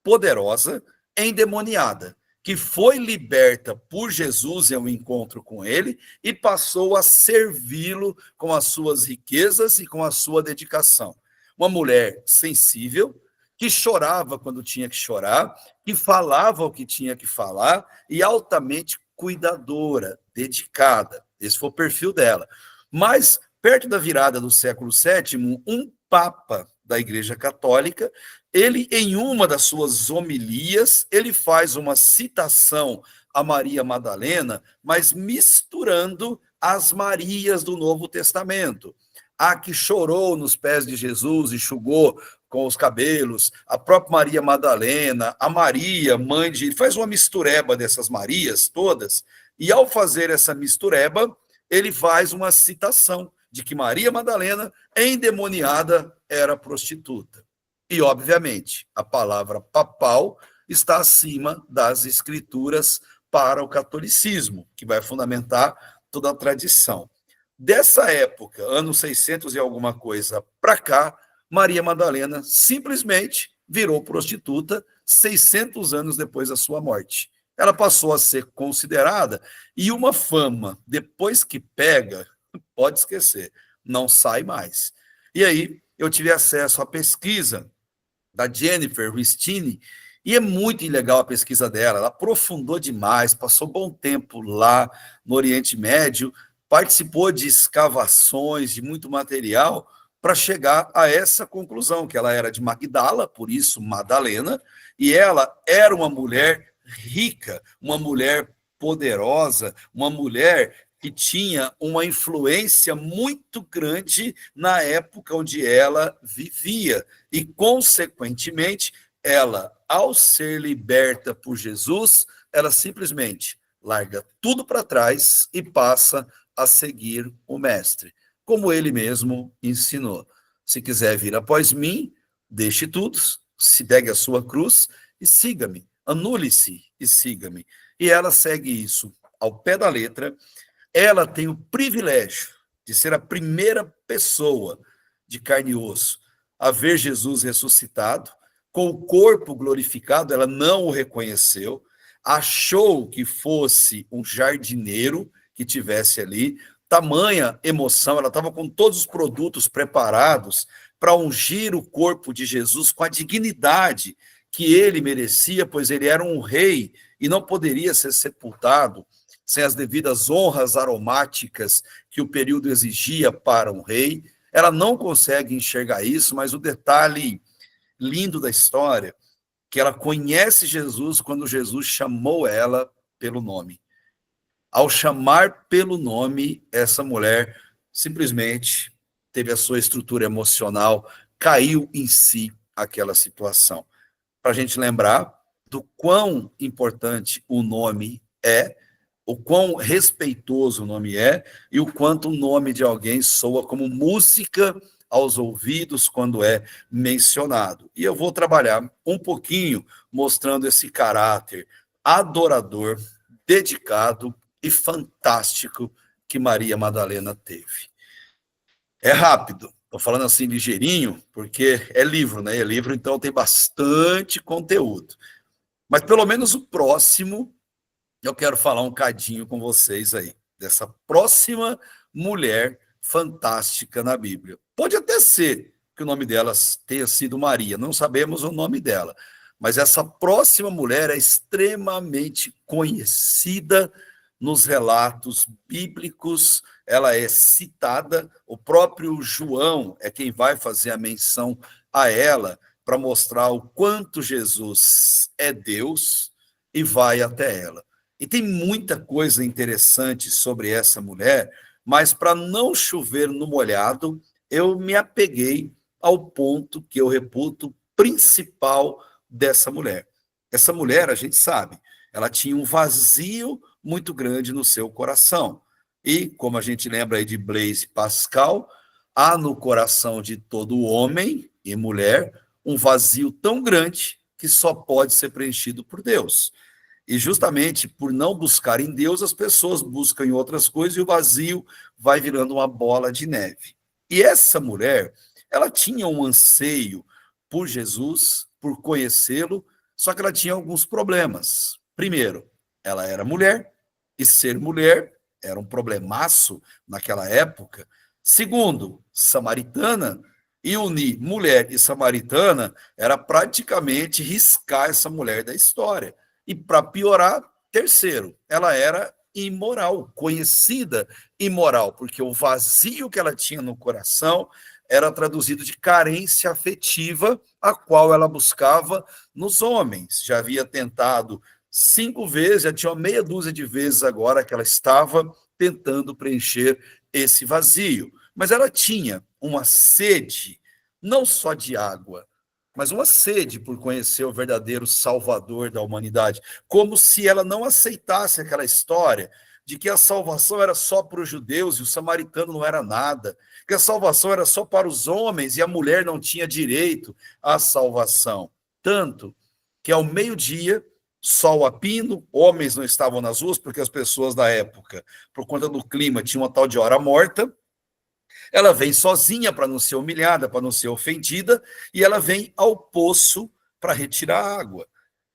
poderosa, endemoniada, que foi liberta por Jesus em um encontro com ele e passou a servi-lo com as suas riquezas e com a sua dedicação. Uma mulher sensível, que chorava quando tinha que chorar, que falava o que tinha que falar e altamente cuidadora, dedicada. Esse foi o perfil dela. Mas, perto da virada do século VII, um Papa da Igreja Católica, ele, em uma das suas homilias, ele faz uma citação a Maria Madalena, mas misturando as Marias do Novo Testamento. A que chorou nos pés de Jesus, enxugou com os cabelos, a própria Maria Madalena, a Maria, mãe de... Ele faz uma mistureba dessas Marias todas, e ao fazer essa mistureba, ele faz uma citação de que Maria Madalena, endemoniada, era prostituta. E, obviamente, a palavra papal está acima das escrituras para o catolicismo, que vai fundamentar toda a tradição. Dessa época, anos 600 e alguma coisa para cá, Maria Madalena simplesmente virou prostituta 600 anos depois da sua morte. Ela passou a ser considerada, e uma fama, depois que pega, pode esquecer, não sai mais. E aí eu tive acesso à pesquisa da Jennifer Ristini, e é muito legal a pesquisa dela. Ela aprofundou demais, passou bom tempo lá no Oriente Médio, participou de escavações, de muito material, para chegar a essa conclusão, que ela era de Magdala, por isso Madalena, e ela era uma mulher rica, uma mulher poderosa, uma mulher que tinha uma influência muito grande na época onde ela vivia. E, consequentemente, ela, ao ser liberta por Jesus, ela simplesmente larga tudo para trás e passa a seguir o Mestre, como ele mesmo ensinou. Se quiser vir após mim, deixe tudo, se pegue a sua cruz e siga-me. Anule-se e siga-me. E ela segue isso ao pé da letra. Ela tem o privilégio de ser a primeira pessoa de carne e osso a ver Jesus ressuscitado, com o corpo glorificado. Ela não o reconheceu, achou que fosse um jardineiro que tivesse ali, tamanha emoção, ela estava com todos os produtos preparados para ungir o corpo de Jesus com a dignidade que ele merecia, pois ele era um rei e não poderia ser sepultado sem as devidas honras aromáticas que o período exigia para um rei. Ela não consegue enxergar isso, mas o detalhe lindo da história, que ela conhece Jesus quando Jesus chamou ela pelo nome. Ao chamar pelo nome, essa mulher simplesmente teve a sua estrutura emocional, caiu em si aquela situação. Para a gente lembrar do quão importante o nome é, o quão respeitoso o nome é, e o quanto o nome de alguém soa como música aos ouvidos quando é mencionado. E eu vou trabalhar um pouquinho mostrando esse caráter adorador, dedicado e fantástico que Maria Madalena teve. É rápido, estou falando assim ligeirinho, porque é livro, né? É livro, então tem bastante conteúdo. Mas pelo menos o próximo, eu quero falar um cadinho com vocês aí, dessa próxima mulher fantástica na Bíblia. Pode até ser que o nome dela tenha sido Maria, não sabemos o nome dela, mas essa próxima mulher é extremamente conhecida nos relatos bíblicos, ela é citada, o próprio João é quem vai fazer a menção a ela para mostrar o quanto Jesus é Deus e vai até ela. E tem muita coisa interessante sobre essa mulher, mas para não chover no molhado, eu me apeguei ao ponto que eu reputo principal dessa mulher. Essa mulher, a gente sabe, ela tinha um vazio muito grande no seu coração. E, como a gente lembra aí de Blaise Pascal, há no coração de todo homem e mulher um vazio tão grande que só pode ser preenchido por Deus. E justamente por não buscar em Deus, as pessoas buscam em outras coisas e o vazio vai virando uma bola de neve. E essa mulher, ela tinha um anseio por Jesus, por conhecê-lo, só que ela tinha alguns problemas. Primeiro, ela era mulher, e ser mulher era um problemaço naquela época. Segundo, samaritana, e unir mulher e samaritana era praticamente riscar essa mulher da história. E para piorar, terceiro, ela era imoral, conhecida imoral, porque o vazio que ela tinha no coração era traduzido de carência afetiva, a qual ela buscava nos homens. Já havia tentado 5 vezes, já tinha meia dúzia de vezes agora que ela estava tentando preencher esse vazio. Mas ela tinha uma sede, não só de água, mas uma sede por conhecer o verdadeiro Salvador da humanidade, como se ela não aceitasse aquela história de que a salvação era só para os judeus e o samaritano não era nada, que a salvação era só para os homens e a mulher não tinha direito à salvação. Tanto que ao meio-dia, sol a pino, homens não estavam nas ruas, porque as pessoas da época, por conta do clima, tinham uma tal de hora morta. Ela vem sozinha para não ser humilhada, para não ser ofendida, e ela vem ao poço para retirar água.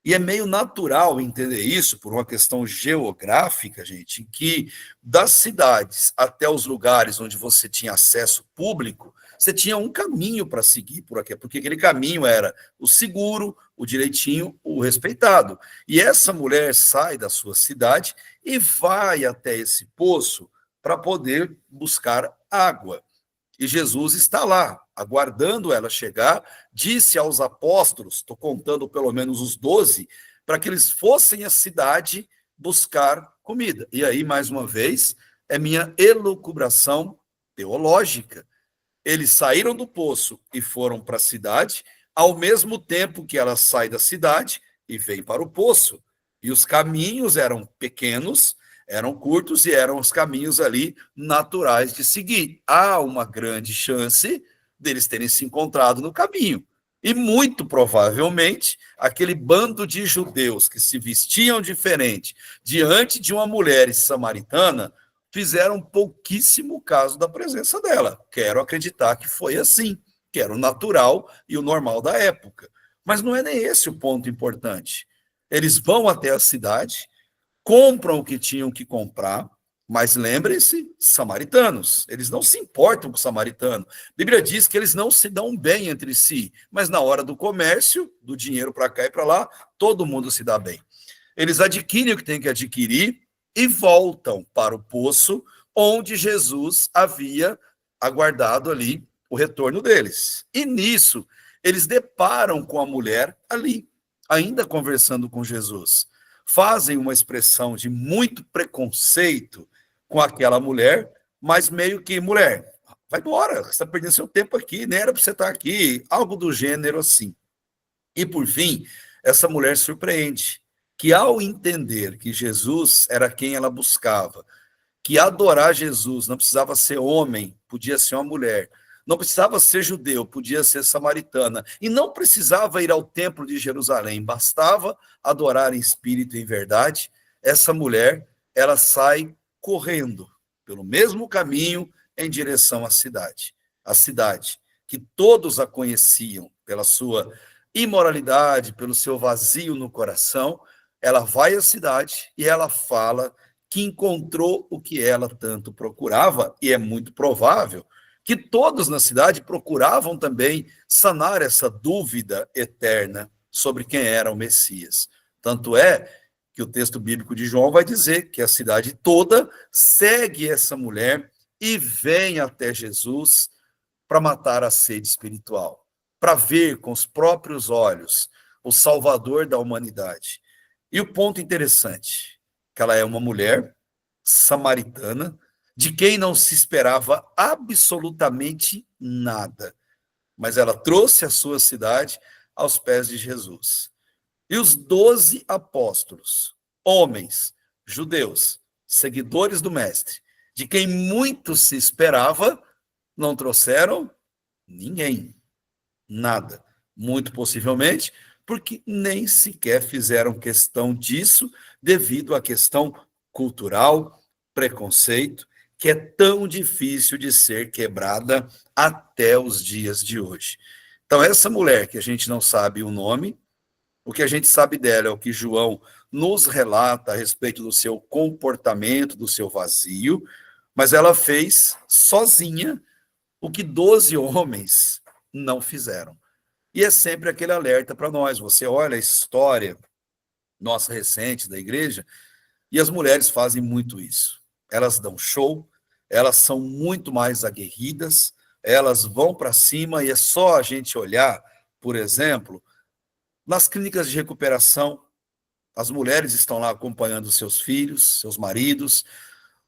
E é meio natural entender isso por uma questão geográfica, gente, que das cidades até os lugares onde você tinha acesso público, você tinha um caminho para seguir por aqui, porque aquele caminho era o seguro, o direitinho, o respeitado. E essa mulher sai da sua cidade e vai até esse poço para poder buscar água. E Jesus está lá, aguardando ela chegar, disse aos apóstolos, estou contando pelo menos os 12, para que eles fossem à cidade buscar comida. E aí, mais uma vez, é minha elucubração teológica. Eles saíram do poço e foram para a cidade, ao mesmo tempo que ela sai da cidade e vem para o poço. E os caminhos eram pequenos, eram curtos e eram os caminhos ali naturais de seguir. Há uma grande chance deles terem se encontrado no caminho. E muito provavelmente, aquele bando de judeus que se vestiam diferente diante de uma mulher samaritana fizeram pouquíssimo caso da presença dela. Quero acreditar que foi assim, que era o natural e o normal da época. Mas não é nem esse o ponto importante. Eles vão até a cidade, compram o que tinham que comprar, mas lembrem-se, samaritanos, eles não se importam com o samaritano. A Bíblia diz que eles não se dão bem entre si, mas na hora do comércio, do dinheiro para cá e para lá, todo mundo se dá bem. Eles adquirem o que tem que adquirir e voltam para o poço onde Jesus havia aguardado ali o retorno deles. E nisso, eles deparam com a mulher ali, ainda conversando com Jesus. Fazem uma expressão de muito preconceito com aquela mulher, mas meio que, mulher, vai embora, você está perdendo seu tempo aqui, nem era para você estar aqui, algo do gênero assim. E por fim, essa mulher surpreende, que ao entender que Jesus era quem ela buscava, que adorar Jesus não precisava ser homem, podia ser uma mulher, não precisava ser judeu, podia ser samaritana, e não precisava ir ao templo de Jerusalém, bastava adorar em espírito e em verdade. Essa mulher, ela sai correndo pelo mesmo caminho em direção à cidade. A cidade que todos a conheciam pela sua imoralidade, pelo seu vazio no coração, ela vai à cidade e ela fala que encontrou o que ela tanto procurava, e é muito provável que todos na cidade procuravam também sanar essa dúvida eterna sobre quem era o Messias. Tanto é que o texto bíblico de João vai dizer que a cidade toda segue essa mulher e vem até Jesus para matar a sede espiritual, para ver com os próprios olhos o Salvador da humanidade. E o ponto interessante, que ela é uma mulher samaritana, de quem não se esperava absolutamente nada, mas ela trouxe a sua cidade aos pés de Jesus. E os 12 apóstolos, homens, judeus, seguidores do mestre, de quem muito se esperava, não trouxeram ninguém, nada. Muito possivelmente porque nem sequer fizeram questão disso, devido à questão cultural, preconceito, que é tão difícil de ser quebrada até os dias de hoje. Então, essa mulher que a gente não sabe o nome, o que a gente sabe dela é o que João nos relata a respeito do seu comportamento, do seu vazio, mas ela fez sozinha o que 12 homens não fizeram. E é sempre aquele alerta para nós. Você olha a história nossa recente da igreja, e as mulheres fazem muito isso. Elas dão show, elas são muito mais aguerridas, elas vão para cima, e é só a gente olhar, por exemplo, nas clínicas de recuperação, as mulheres estão lá acompanhando seus filhos, seus maridos.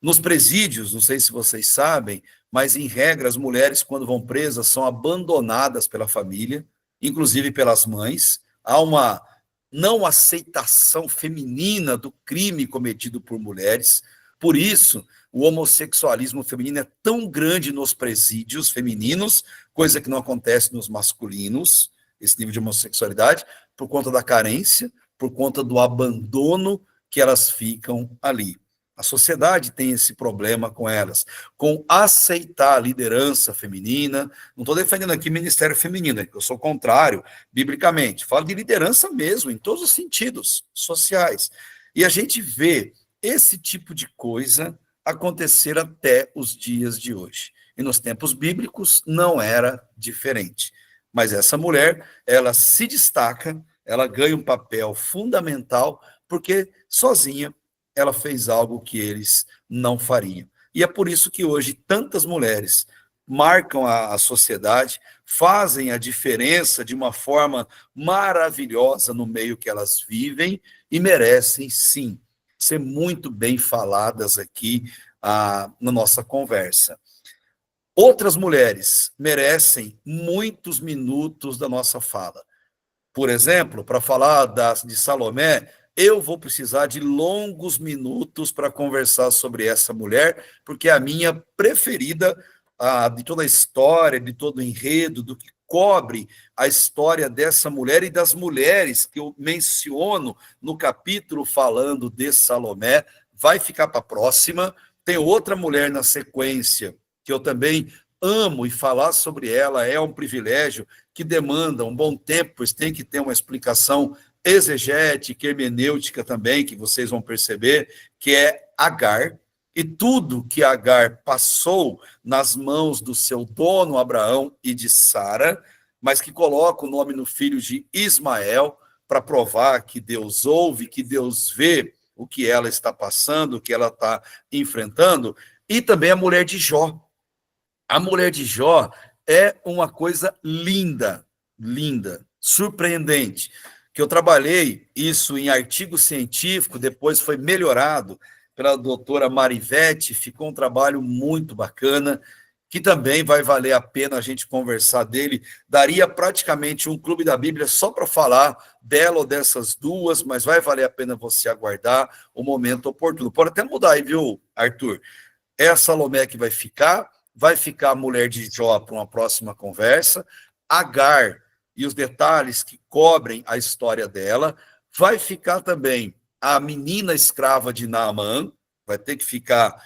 Nos presídios, não sei se vocês sabem, mas em regra as mulheres, quando vão presas, são abandonadas pela família, inclusive pelas mães. Há uma não aceitação feminina do crime cometido por mulheres. Por isso, o homossexualismo feminino é tão grande nos presídios femininos, coisa que não acontece nos masculinos, esse nível de homossexualidade, por conta da carência, por conta do abandono que elas ficam ali. A sociedade tem esse problema com elas, com aceitar a liderança feminina. Não estou defendendo aqui ministério feminino, eu sou contrário, biblicamente. Falo de liderança mesmo, em todos os sentidos sociais. E a gente vê esse tipo de coisa acontecer até os dias de hoje. E nos tempos bíblicos não era diferente. Mas essa mulher, ela se destaca, ela ganha um papel fundamental, porque sozinha ela fez algo que eles não fariam. E é por isso que hoje tantas mulheres marcam a sociedade, fazem a diferença de uma forma maravilhosa no meio que elas vivem e merecem, sim, ser muito bem faladas aqui na nossa conversa. Outras mulheres merecem muitos minutos da nossa fala. Por exemplo, para falar de Salomé, eu vou precisar de longos minutos para conversar sobre essa mulher, porque é a minha preferida de toda a história, de todo o enredo, do que cobre a história dessa mulher e das mulheres que eu menciono no capítulo falando de Salomé. Vai ficar para a próxima. Tem outra mulher na sequência que eu também amo, e falar sobre ela é um privilégio que demanda um bom tempo, pois tem que ter uma explicação exegética, hermenêutica também, que vocês vão perceber, que é Agar, e tudo que Agar passou nas mãos do seu dono Abraão e de Sara, mas que coloca o nome no filho de Ismael, para provar que Deus ouve, que Deus vê o que ela está passando, o que ela está enfrentando, e também a mulher de Jó. A mulher de Jó é uma coisa linda, linda, surpreendente, que eu trabalhei isso em artigo científico, depois foi melhorado pela doutora Marivete, ficou um trabalho muito bacana, que também vai valer a pena a gente conversar dele. Daria praticamente um clube da Bíblia só para falar dela ou dessas duas, mas vai valer a pena você aguardar o momento oportuno. Pode até mudar aí, viu, Arthur? É a Salomé que vai ficar a mulher de Jó para uma próxima conversa, Agar e os detalhes que cobrem a história dela, vai ficar também a menina escrava de Naamã, vai ter que ficar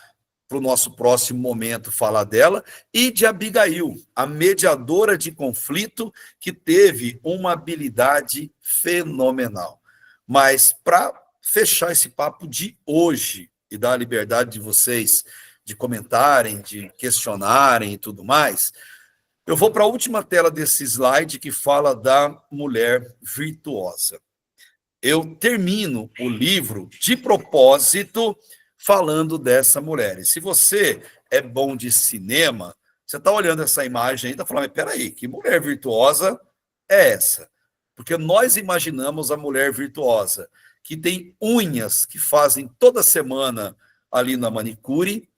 para o nosso próximo momento falar dela, e de Abigail, a mediadora de conflito, que teve uma habilidade fenomenal. Mas para fechar esse papo de hoje e dar a liberdade de vocês de comentarem, de questionarem e tudo mais, eu vou para a última tela desse slide que fala da mulher virtuosa. Eu termino o livro de propósito falando dessa mulher. E se você é bom de cinema, você está olhando essa imagem e está falando, mas peraí, que mulher virtuosa é essa? Porque nós imaginamos a mulher virtuosa, que tem unhas que fazem toda semana ali na manicure,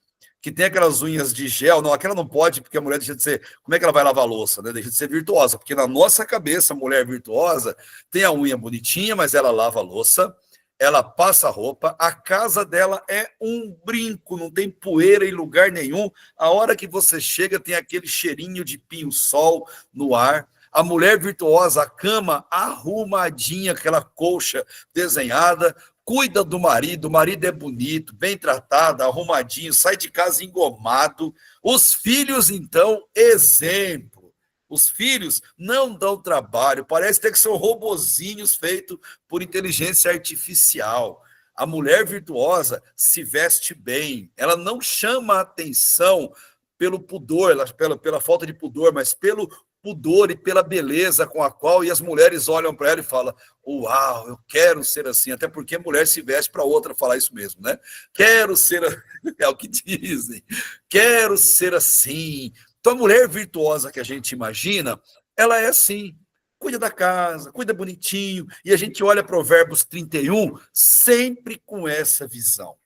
que tem aquelas unhas de gel, não, aquela não pode, porque a mulher deixa de ser, como é que ela vai lavar a louça, né? Deixa de ser virtuosa, porque na nossa cabeça, a mulher virtuosa tem a unha bonitinha, mas ela lava a louça, ela passa a roupa, a casa dela é um brinco, não tem poeira em lugar nenhum, a hora que você chega tem aquele cheirinho de pinho-sol no ar, a mulher virtuosa, a cama arrumadinha, aquela colcha desenhada, cuida do marido, o marido é bonito, bem tratado, arrumadinho, sai de casa engomado. Os filhos, então, exemplo. Os filhos não dão trabalho, parece até que são robozinhos feitos por inteligência artificial. A mulher virtuosa se veste bem, ela não chama a atenção pelo pudor, pela falta de pudor, mas pelo pudor e pela beleza com a qual, e as mulheres olham para ela e falam, uau, eu quero ser assim, até porque a mulher se veste para outra falar isso mesmo, né? Quero ser, é o que dizem, quero ser assim. Então a mulher virtuosa que a gente imagina, ela é assim, cuida da casa, cuida bonitinho, e a gente olha Provérbios 31 sempre com essa visão.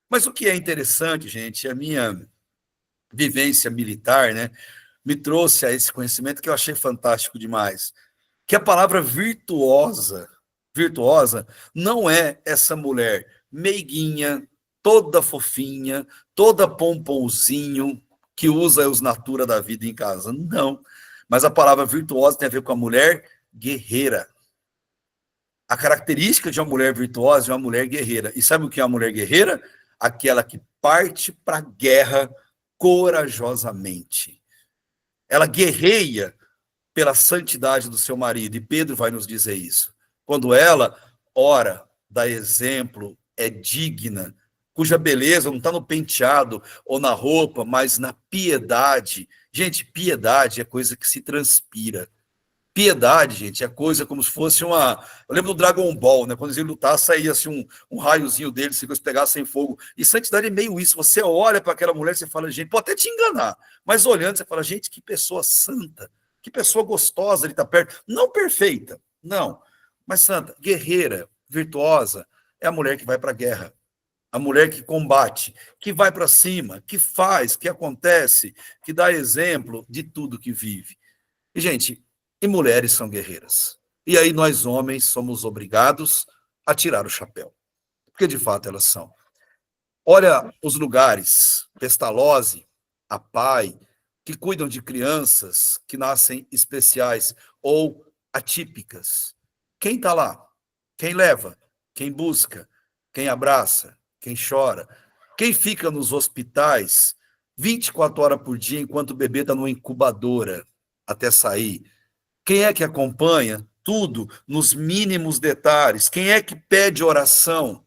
Mas o que é interessante, gente, a minha vivência militar, né, me trouxe a esse conhecimento que eu achei fantástico demais, que a palavra virtuosa não é essa mulher meiguinha, toda fofinha, toda pomponzinho, que usa os natura da vida em casa. Não. Mas a palavra virtuosa tem a ver com a mulher guerreira. A característica de uma mulher virtuosa é uma mulher guerreira. E sabe o que é uma mulher guerreira? Aquela que parte para a guerra corajosamente. Ela guerreia pela santidade do seu marido, e Pedro vai nos dizer isso. Quando ela ora, dá exemplo, é digna, cuja beleza não está no penteado ou na roupa, mas na piedade. Gente, piedade é coisa que se transpira. Piedade, gente, é coisa como se fosse uma... Eu lembro do Dragon Ball, né? Quando eles iam lutar, saía assim um raiozinho deles, se eles pegassem fogo. E santidade é meio isso. Você olha para aquela mulher e você fala, gente, pode até te enganar, mas olhando, você fala, gente, que pessoa santa, que pessoa gostosa ele está perto. Não perfeita, não, mas santa, guerreira, virtuosa, é a mulher que vai para a guerra. A mulher que combate, que vai para cima, que faz, que acontece, que dá exemplo de tudo que vive. E, gente, e mulheres são guerreiras. E aí nós, homens, somos obrigados a tirar o chapéu. Porque, de fato, elas são. Olha os lugares, Pestalozzi, a PAI, que cuidam de crianças que nascem especiais ou atípicas. Quem está lá? Quem leva? Quem busca? Quem abraça? Quem chora? Quem fica nos hospitais 24 horas por dia enquanto o bebê está numa incubadora até sair? Quem é que acompanha tudo nos mínimos detalhes? Quem é que pede oração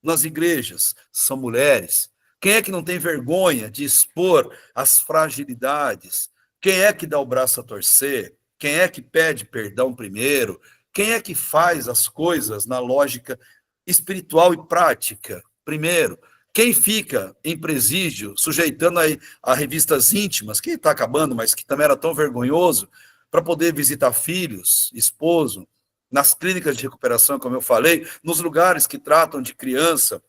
nas igrejas? São mulheres. Quem é que não tem vergonha de expor as fragilidades? Quem é que dá o braço a torcer? Quem é que pede perdão primeiro? Quem é que faz as coisas na lógica espiritual e prática primeiro? Quem fica em presídio, sujeitando a revistas íntimas, que está acabando, mas que também era tão vergonhoso, para poder visitar filhos, esposo, nas clínicas de recuperação, como eu falei, nos lugares que tratam de criança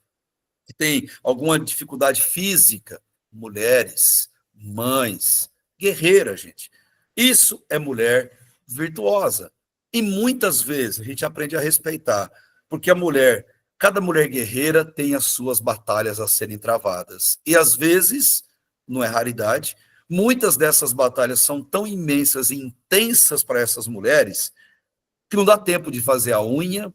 que tem alguma dificuldade física, mulheres, mães, guerreiras, gente. Isso é mulher virtuosa. E muitas vezes a gente aprende a respeitar, porque cada mulher guerreira tem as suas batalhas a serem travadas. E às vezes, não é raridade, muitas dessas batalhas são tão imensas e intensas para essas mulheres que não dá tempo de fazer a unha,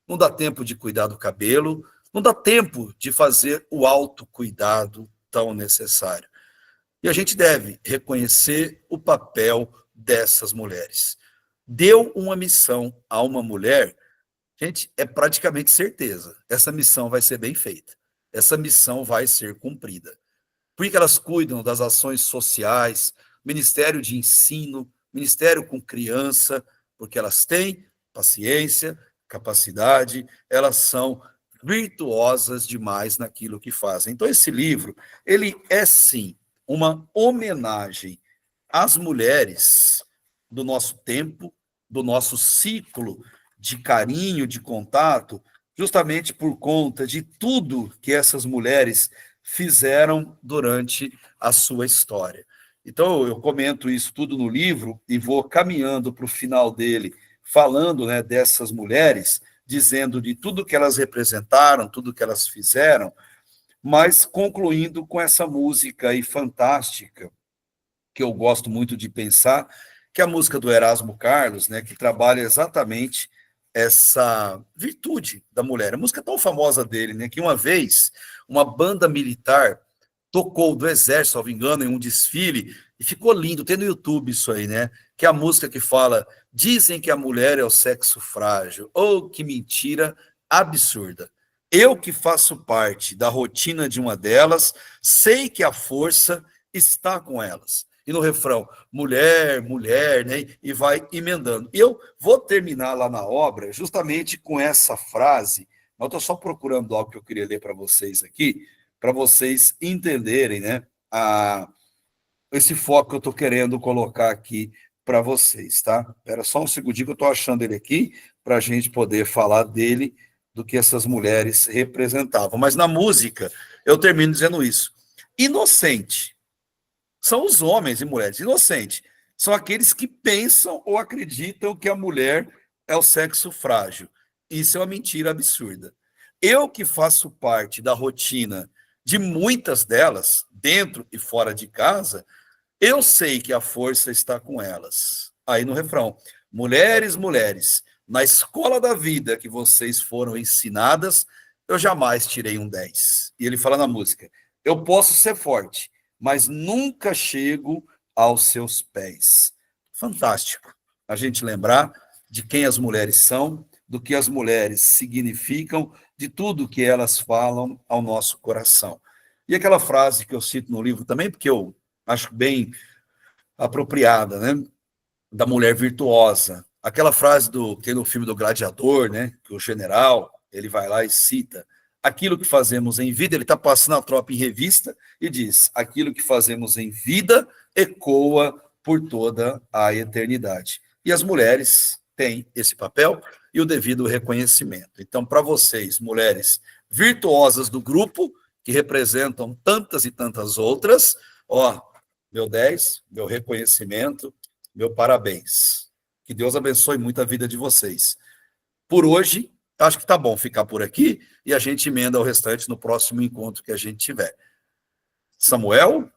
não dá tempo de cuidar do cabelo, não dá tempo de fazer o autocuidado tão necessário. E a gente deve reconhecer o papel dessas mulheres. Deu uma missão a uma mulher, gente, é praticamente certeza. Essa missão vai ser bem feita. Essa missão vai ser cumprida. Porque elas cuidam das ações sociais, Ministério de Ensino, Ministério com criança, porque elas têm paciência, capacidade, elas são virtuosas demais naquilo que fazem. Então, esse livro, ele é, sim, uma homenagem às mulheres do nosso tempo, do nosso ciclo de carinho, de contato, justamente por conta de tudo que essas mulheres fizeram durante a sua história. Então, eu comento isso tudo no livro e vou caminhando para o final dele, falando, né, dessas mulheres, dizendo de tudo que elas representaram, tudo que elas fizeram, mas concluindo com essa música aí fantástica, que eu gosto muito de pensar, que é a música do Erasmo Carlos, né, que trabalha exatamente essa virtude da mulher. A música é tão famosa dele, né, que uma vez uma banda militar tocou do exército, salvo engano, em um desfile, e ficou lindo, tem no YouTube isso aí, né? Que é a música que fala, dizem que a mulher é o sexo frágil, ou que mentira absurda. Eu que faço parte da rotina de uma delas, sei que a força está com elas. E no refrão, mulher, mulher, né? E vai emendando. Eu vou terminar lá na obra justamente com essa frase, mas eu estou só procurando algo que eu queria ler para vocês aqui, para vocês entenderem, né, esse foco que eu estou querendo colocar aqui para vocês, tá? Espera só um segundinho que eu estou achando ele aqui, para a gente poder falar dele, do que essas mulheres representavam. Mas na música, eu termino dizendo isso. Inocente são os homens e mulheres. Inocente são aqueles que pensam ou acreditam que a mulher é o sexo frágil. Isso é uma mentira absurda. Eu que faço parte da rotina de muitas delas, dentro e fora de casa, eu sei que a força está com elas. Aí no refrão, mulheres, mulheres, na escola da vida que vocês foram ensinadas, eu jamais tirei um 10. E ele fala na música, eu posso ser forte, mas nunca chego aos seus pés. Fantástico a gente lembrar de quem as mulheres são, do que as mulheres significam de tudo que elas falam ao nosso coração. E aquela frase que eu cito no livro também, porque eu acho bem apropriada, né? Da mulher virtuosa. Aquela frase que tem no filme do Gladiador, né? Que o general, ele vai lá e cita: aquilo que fazemos em vida, ele está passando a tropa em revista e diz: aquilo que fazemos em vida ecoa por toda a eternidade. E as mulheres têm esse papel e o devido reconhecimento. Então, para vocês, mulheres virtuosas do grupo, que representam tantas e tantas outras, ó, meu 10, meu reconhecimento, meu parabéns. Que Deus abençoe muito a vida de vocês. Por hoje, acho que tá bom ficar por aqui e a gente emenda o restante no próximo encontro que a gente tiver. Samuel?